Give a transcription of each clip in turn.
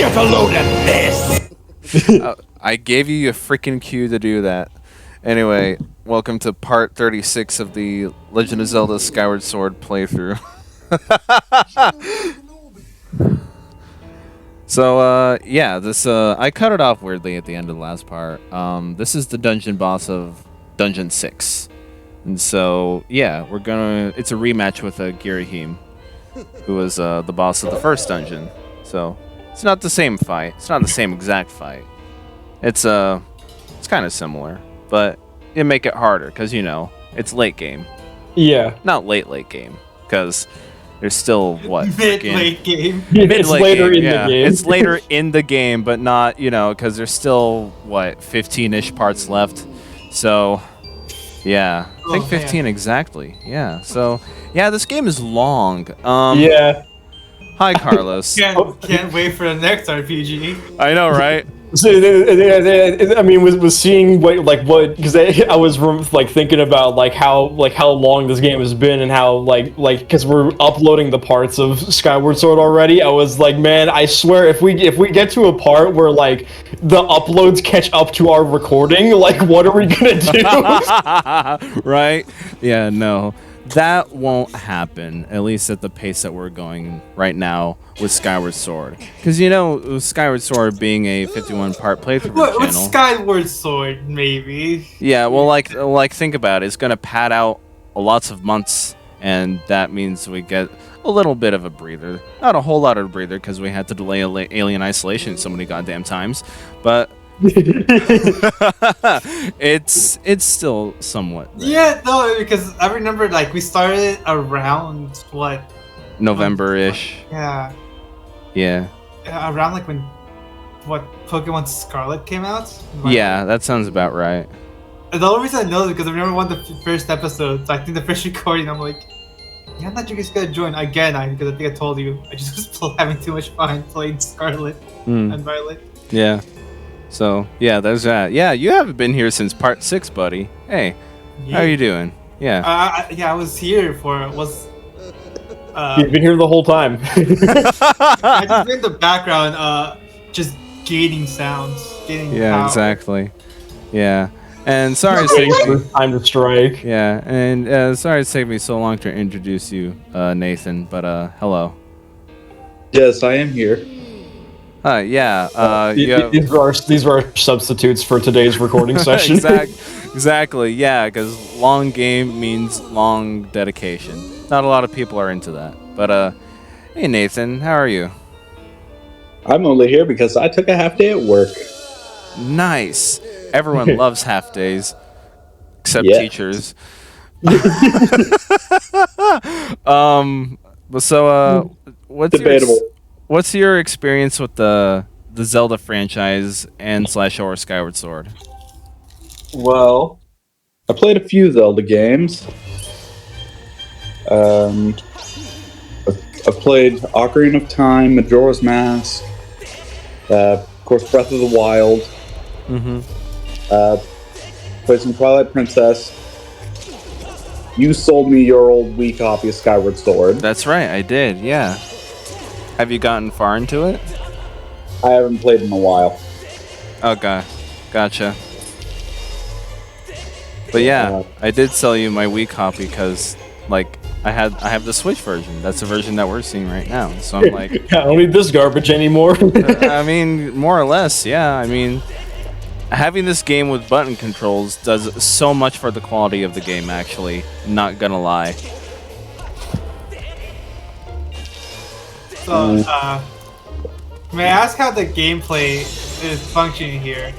Get a load of this! I gave you a freaking cue to do that. Anyway, welcome to part 36 of the Legend of Zelda Skyward Sword playthrough. So, yeah, this, I cut it off weirdly at the end of the last part. This is the dungeon boss of Dungeon 6. And so, yeah, it's a rematch with Girahim, who was the boss of the first dungeon. So, it's not the same fight. It's not the same exact fight. It's kind of similar, but it make it harder because, you know, it's late game. Yeah. Not late game, because there's still, what? Mid-late game. It's later in the game. It's later in the game, but not, you know, because there's still, what, 15-ish parts left. So, yeah. I think 15 exactly. Yeah. So, yeah, this game is long. Yeah. Hi, Carlos. Can't wait for the next RPG. I know, right? So, I mean, was seeing because I was like thinking about how long this game has been and how because we're uploading the parts of Skyward Sword already. I was like, man, I swear if we get to a part where the uploads catch up to our recording, what are we gonna do? Right? Yeah, no. That won't happen, at least at the pace that we're going right now with Skyward Sword. Because, you know, with Skyward Sword being a 51-part playthrough channel... With Skyward Sword, maybe. Yeah, well, think about it. It's going to pad out lots of months, and that means we get a little bit of a breather. Not a whole lot of a breather, because we had to delay Alien Isolation so many goddamn times, but... it's still somewhat there. Yeah, no, because I remember we started around what November-ish. Yeah. Yeah. Around when Pokemon Scarlet came out. Yeah, that sounds about right. And the only reason I know is because I remember one of the first episodes. I think the first recording. I'm like, yeah, I'm not you guys gotta join again. Because I think I told you I just was having too much fun playing Scarlet and Violet. Yeah. So, yeah, there's that. Yeah, you haven't been here since part 6, buddy. Hey, how are you doing? Yeah. I was here for... You've been here the whole time. I just in the background, just gaining sounds. Yeah, power. Exactly. Yeah. And sorry it's taking me... Time to strike. Yeah, and sorry it's taking me so long to introduce you, Nathan, but hello. Yes, I am here. Yeah. These are our substitutes for today's recording session. Exactly. Yeah, because long game means long dedication. Not a lot of people are into that. But hey Nathan, how are you? I'm only here because I took a half day at work. Nice. Everyone loves half days, except teachers. So what's debatable? What's your experience with the Zelda franchise and /or Skyward Sword? Well, I played a few Zelda games. I've played Ocarina of Time, Majora's Mask, of course Breath of the Wild. Played some Twilight Princess. You sold me your old Wii copy of Skyward Sword. That's right, I did, yeah. Have you gotten far into it? I haven't played in a while. Okay, gotcha. But yeah, I did sell you my Wii copy because, I have the Switch version. That's the version that we're seeing right now. So I'm like, I don't need this garbage anymore. I mean, more or less, yeah. I mean, having this game with button controls does so much for the quality of the game. Actually, not gonna lie. So, may I ask how the gameplay is functioning here?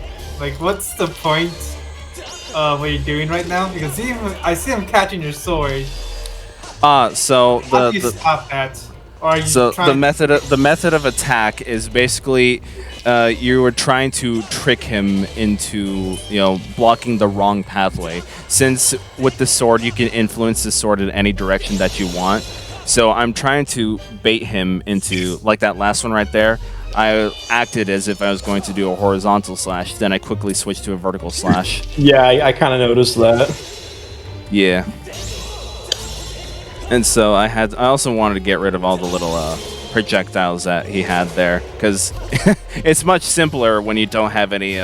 What's the point of what you're doing right now? Because I see him catching your sword. So How do you stop that? Or are you the method of attack is basically you were trying to trick him into blocking the wrong pathway. Since with the sword you can influence the sword in any direction that you want. So I'm trying to bait him into, that last one right there, I acted as if I was going to do a horizontal slash, then I quickly switched to a vertical slash. Yeah, I kind of noticed that. Yeah. And so I also wanted to get rid of all the little projectiles that he had there, because it's much simpler when you don't have any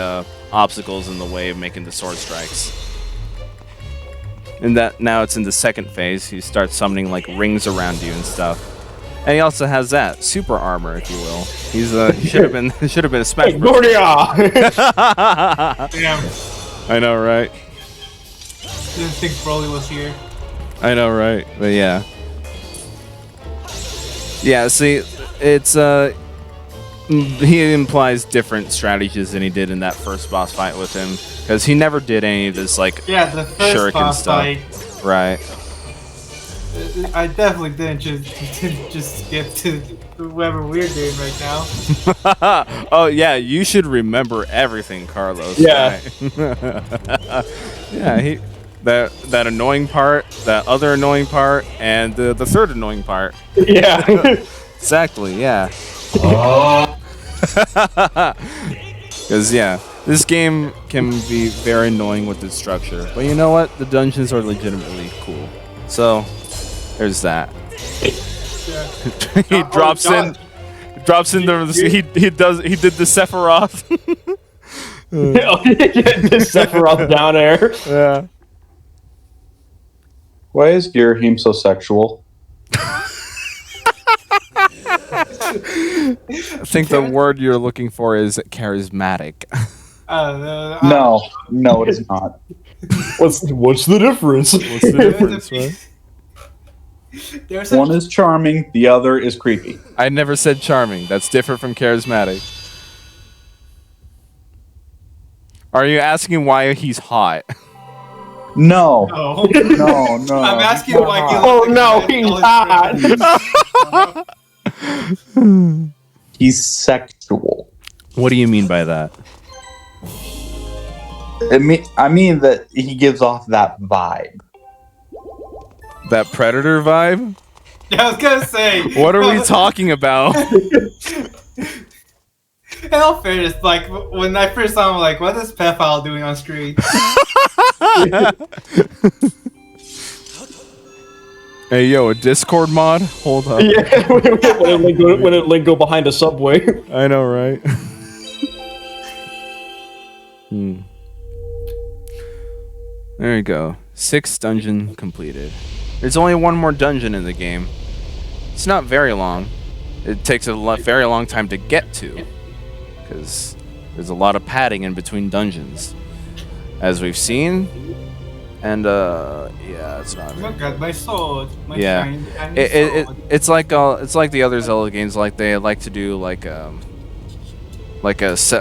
obstacles in the way of making the sword strikes. And that now it's in the second phase. He starts summoning like rings around you and stuff. And he also has that super armor, if you will. He's he should have been a Smash Bros. Gordia! Damn. I know, right? Didn't think Broly was here. I know, right? But yeah. Yeah, see, it's he implies different strategies than he did in that first boss fight with him, because he never did any of this like Yeah, the first shuriken boss stuff. fight. Right. I definitely didn't just skip to whoever we're doing right now. Oh yeah, you should remember everything, Carlos. Yeah. Right? Yeah, that annoying part, that other annoying part, and the third annoying part. Yeah. Exactly, yeah. Because, yeah, this game can be very annoying with its structure. But you know what? The dungeons are legitimately cool. So, there's that. Yeah. He drops in the he did the Sephiroth. The Sephiroth down air. Yeah. Why is Girahim so sexual? I think the word you're looking for is charismatic. No, it is not. What's the difference? What's the difference, right? One is charming, the other is creepy. I never said charming. That's different from charismatic. Are you asking why he's hot? No. Oh. No. I'm asking why he Oh looks no, like he's hot. He's sexual. What do you mean by that? I mean that he gives off that vibe. That Predator vibe? Yeah, I was gonna say. What are we talking about? In all fairness, like when I first saw him, I'm like, what is Pedophile doing on screen? Hey, yo, a Discord mod? Hold up. Yeah, when it Link go behind a subway. I know, right? There you go. 6th dungeon completed. There's only one more dungeon in the game. It's not very long. It takes a very long time to get to, because there's a lot of padding in between dungeons, as we've seen. And yeah, it's not. Look at my sword. My Yeah, shiny sword. it's like the other Zelda games. Like they like to do like a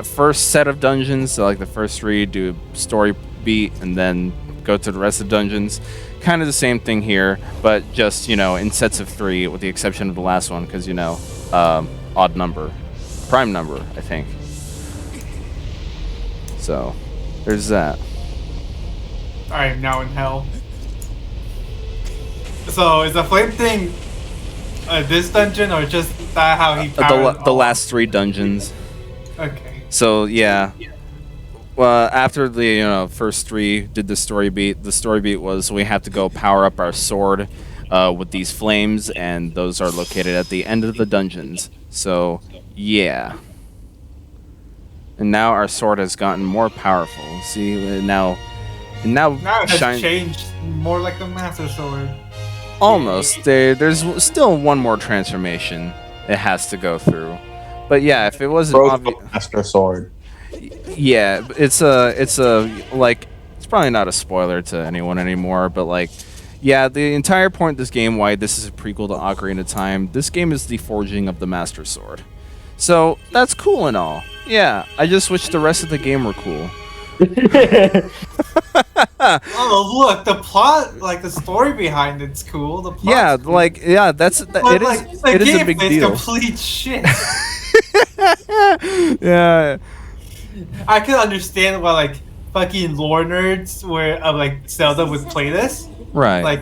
first set of dungeons. So like the first 3 do a story beat, and then go to the rest of the dungeons. Kind of the same thing here, but just in sets of 3, with the exception of the last one, because odd number, prime number, I think. So there's that. I am now in hell. So is the flame thing this dungeon, or just that how he powered The last 3 dungeons. Okay. So yeah. Well, after the first 3 did the story beat. The story beat was we have to go power up our sword with these flames, and those are located at the end of the dungeons. So yeah. And now our sword has gotten more powerful. See, now Now it has shine. changed more like the Master Sword. Almost. There's still one more transformation it has to go through. But yeah, if it wasn't obvious. Master Sword. Yeah, it's probably not a spoiler to anyone anymore, but like, yeah, the entire point of this game, why this is a prequel to Ocarina of Time, this game is the forging of the Master Sword. So that's cool and all. Yeah, I just wish the rest of the game were cool. Oh look, the plot, like the story behind it's cool. The plot. Yeah, like it is a big deal. Complete shit. Yeah. I could understand why like fucking lore nerds of like Zelda would play this. Right. Like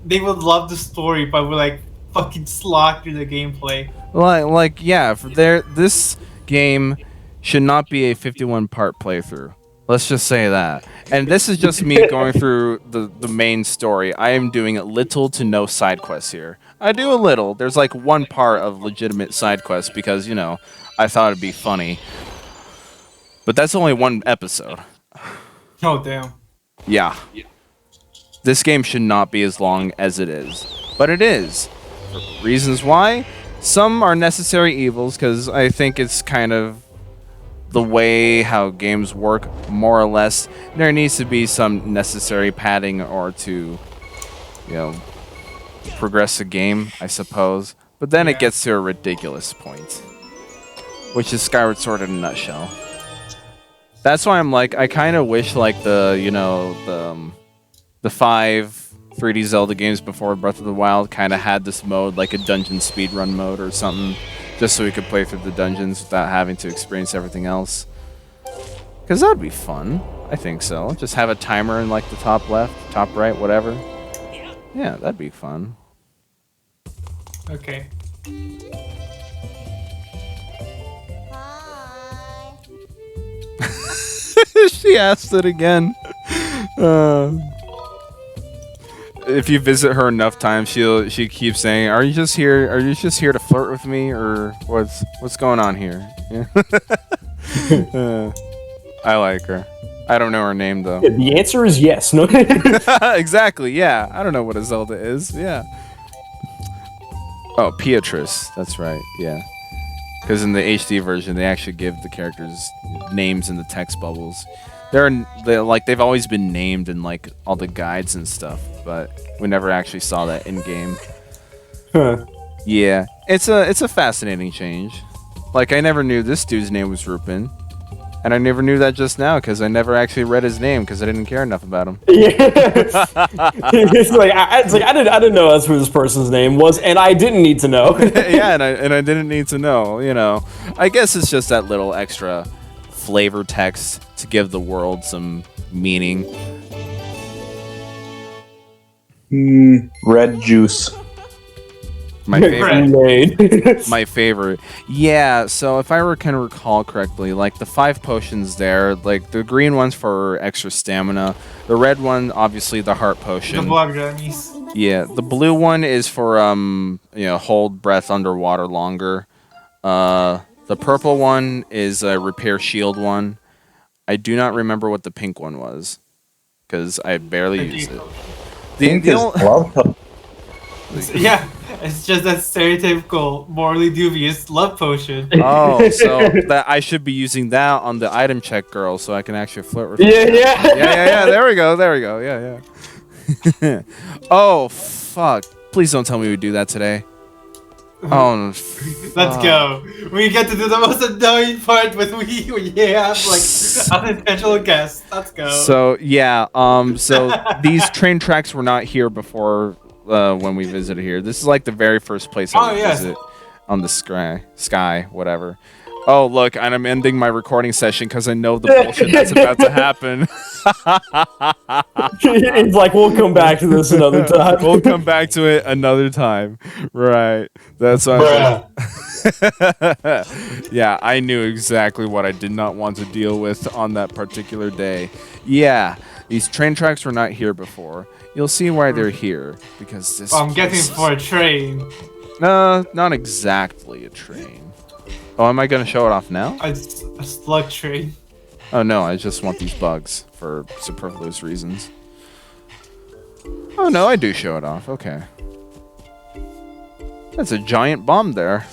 they would love the story, but would like fucking slog through the gameplay. Like yeah, this game should not be a 51-part playthrough. Let's just say that. And this is just me going through the main story. I am doing little to no side quests here. I do a little. There's like one part of legitimate side quests because, you know, I thought it'd be funny. But that's only one episode. Oh, damn. Yeah. This game should not be as long as it is. But it is. Reasons why? Some are necessary evils because I think it's kind of the way how games work, more or less. There needs to be some necessary padding or to, you know, progress the game, I suppose. But then it gets to a ridiculous point, which is Skyward Sword in a nutshell. That's why I'm like, I kind of wish like the, you know, the 5 3D Zelda games before Breath of the Wild kind of had this mode, like a dungeon speedrun mode or something. Just so we could play through the dungeons without having to experience everything else. Because that would be fun. I think so. Just have a timer in like the top left, top right, whatever. Yeah, that'd be fun. Okay. Hi. She asked it again. If you visit her enough times, she keeps saying, "Are you just here? Are you just here to flirt with me, or what's going on here?" Yeah. I like her. I don't know her name though. The answer is yes. No. Exactly. Yeah. I don't know what a Zelda is. Yeah. Oh, Beatrice. That's right. Yeah. Because in the HD version, they actually give the characters names in the text bubbles. They've always been named in like all the guides and stuff, but we never actually saw that in game. Huh. Yeah, it's a fascinating change. Like I never knew this dude's name was Rupin, and I never knew that just now because I never actually read his name because I didn't care enough about him. Yeah. it's like I didn't know that's what this person's name was, and I didn't need to know. Yeah, and I didn't need to know. You know, I guess it's just that little extra flavor text to give the world some meaning. Red juice. My favorite. Kool-Aid. My favorite. Yeah, so if I can recall correctly, like the 5 potions there, like the green one's for extra stamina, the red one, obviously the heart The potion. blob jammies. Yeah, the blue one is for hold breath underwater longer. The purple one is a repair shield one. I do not remember what the pink one was because I barely used it. Pink is love. Yeah, it's just that stereotypical, morally dubious love potion. Oh, so that I should be using that on the item check girl so I can actually flirt with her. Yeah. Yeah. There we go. Yeah. Oh, fuck. Please don't tell me we do that today. Oh, Let's go. We get to do the most annoying part when we have like unintentional guests. Let's go. So yeah, so these train tracks were not here before when we visited here. This is like the very first place I visit on the sky, whatever. Oh look, and I'm ending my recording session because I know the bullshit that's about to happen. It's like we'll come back to this another time. We'll come back to it another time. Right. That's what Yeah, I knew exactly what I did not want to deal with on that particular day. Yeah, these train tracks were not here before. You'll see why they're here because this. I'm getting for a train. No, not exactly a train. Oh, am I gonna show it off now? A slug train. Oh no, I just want these bugs for superfluous reasons. Oh no, I do show it off. Okay. That's a giant bomb there.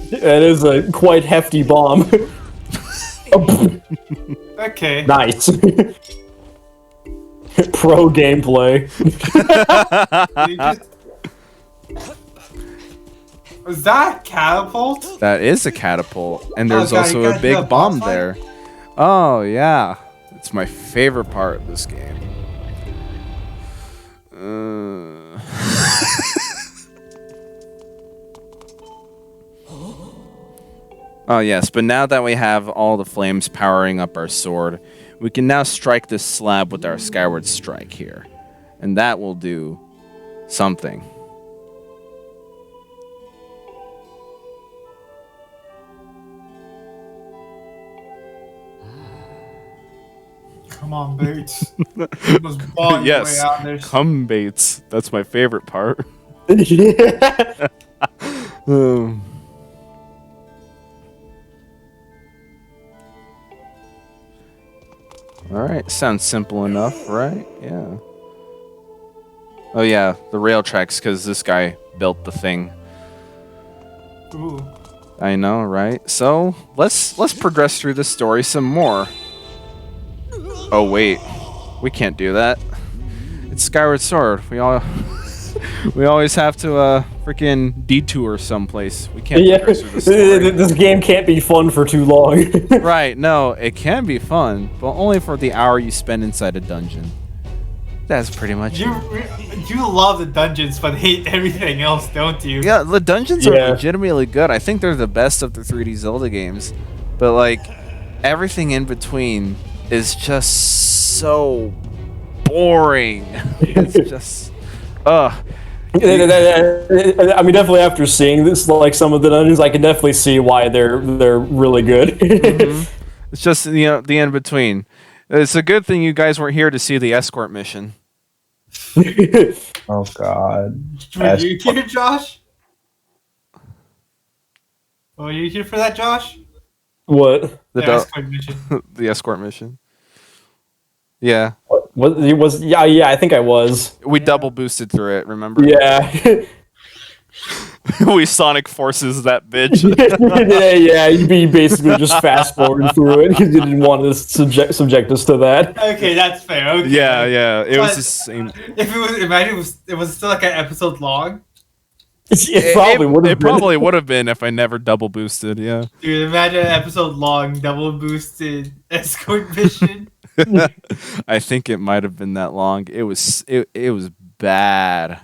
That is a quite hefty bomb. Okay. Nice. Pro gameplay. Was that a catapult? That is a catapult, and there's God, also you a guys big got bomb boss fight? there. Oh yeah, it's my favorite part of this game. Oh yes, but now that we have all the flames powering up our sword, we can now strike this slab with our Skyward Strike here, and that will do something. Come on, Bates. You must ball your way Yes, out there. come Bates. That's my favorite part. Yeah. Um, all right, sounds simple enough, right? Yeah. Oh yeah, the rail tracks, because this guy built the thing. Ooh. I know, right? So let's progress through the story some more. Oh wait, we can't do that. It's Skyward Sword. We always have to freaking detour someplace. We can't Yeah, progress through the story. this game can't be fun for too long. Right? No, it can be fun, but only for the hour you spend inside a dungeon. That's pretty much it. You love the dungeons, but hate everything else, don't you? Yeah, the dungeons Yeah. are legitimately good. I think they're the best of the 3D Zelda games. But like everything in between is just so boring. It's just I mean, definitely after seeing this, like some of the dungeons, I can definitely see why they're really good. It's just the in between. It's a good thing you guys weren't here to see the escort mission. Oh God. Were you here, Josh? Oh, you here for that, Josh? What? The escort mission. the escort mission. Yeah, What? It was? Yeah. I think I was. we double boosted through it. Remember? Yeah. We Sonic Forces that bitch. yeah. You basically just fast forward through it because you didn't want to subject us to that. Okay, that's fair. Okay. Yeah. It was But the same. If it was, imagine it was still like an episode long. It probably would have. It probably would have been if I never double boosted. Yeah. Dude, imagine an episode long, double boosted escort mission. I think it might have been that long. It was bad.